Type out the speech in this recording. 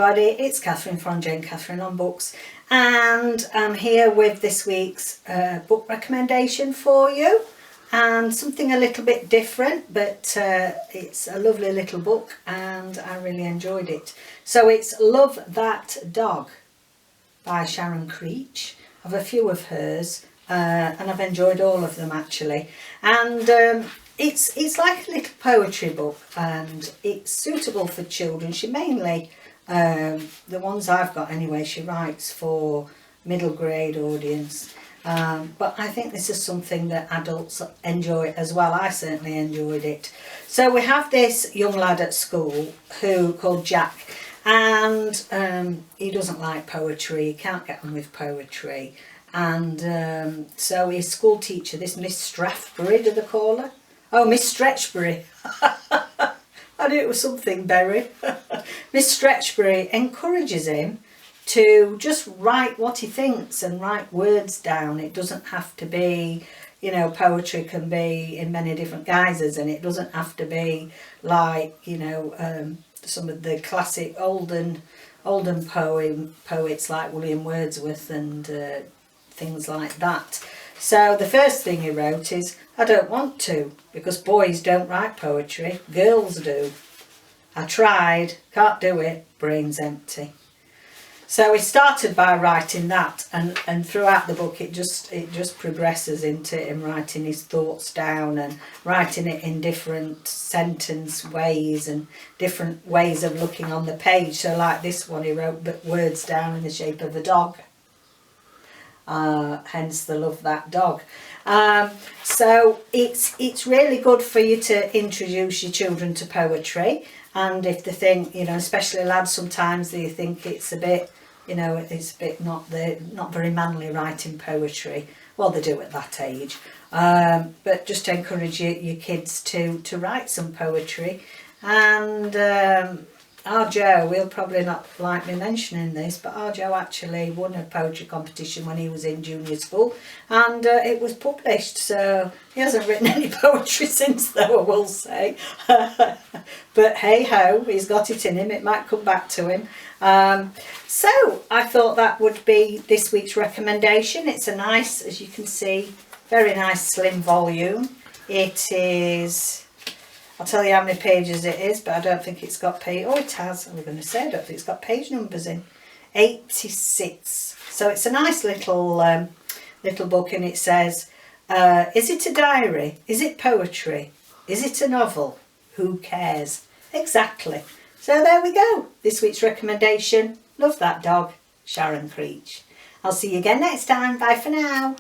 everybody, it's Catherine from Jayne Catherine on Books, and I'm here with this week's book recommendation for you, and something a little bit different, but it's a lovely little book and I really enjoyed it. So it's Love That Dog by Sharon Creech. I have a few of hers and I've enjoyed all of them actually, and it's like a little poetry book and it's suitable for children. She mainly, the ones I've got anyway, she writes for middle grade audience, but I think this is something that adults enjoy as well. I certainly enjoyed it. So we have this young lad at school called Jack, and he doesn't like poetry, he can't get on with poetry, and so his school teacher, this Miss Strathbury, do they call her? Oh, Miss Stretchbury. I knew it was something berry. Miss Stretchbury encourages him to just write what he thinks and write words down. It doesn't have to be, you know, poetry can be in many different guises, and it doesn't have to be like, you know, some of the classic olden poets like William Wordsworth and things like that. So the first thing he wrote is, I don't want to, because boys don't write poetry, girls do. I tried, can't do it, brain's empty. So he started by writing that, and throughout the book it just progresses into him writing his thoughts down and writing it in different sentence ways and different ways of looking on the page. So like this one, he wrote words down in the shape of a dog. Hence the Love That Dog. So it's really good for you to introduce your children to poetry, and if they think, you know, especially lads, sometimes they think it's a bit, you know, it's a bit not very manly writing poetry. Well, they do at that age, but just to encourage your kids to write some poetry. And our Joe, he'll probably not like me mentioning this, but our Joe actually won a poetry competition when he was in junior school, and it was published, so he hasn't written any poetry since, though, I will say. But hey ho, he's got it in him, it might come back to him. So I thought that would be this week's recommendation. It's a nice, as you can see, very nice slim volume. It is, I'll tell you how many pages it is, but I don't think it's got page. Oh, it has. I was going to say, I don't think it's got page numbers in. 86. So it's a nice little book, and it says, "Is it a diary? Is it poetry? Is it a novel? Who cares?" Exactly. So there we go. This week's recommendation. Love That Dog, Sharon Creech. I'll see you again next time. Bye for now.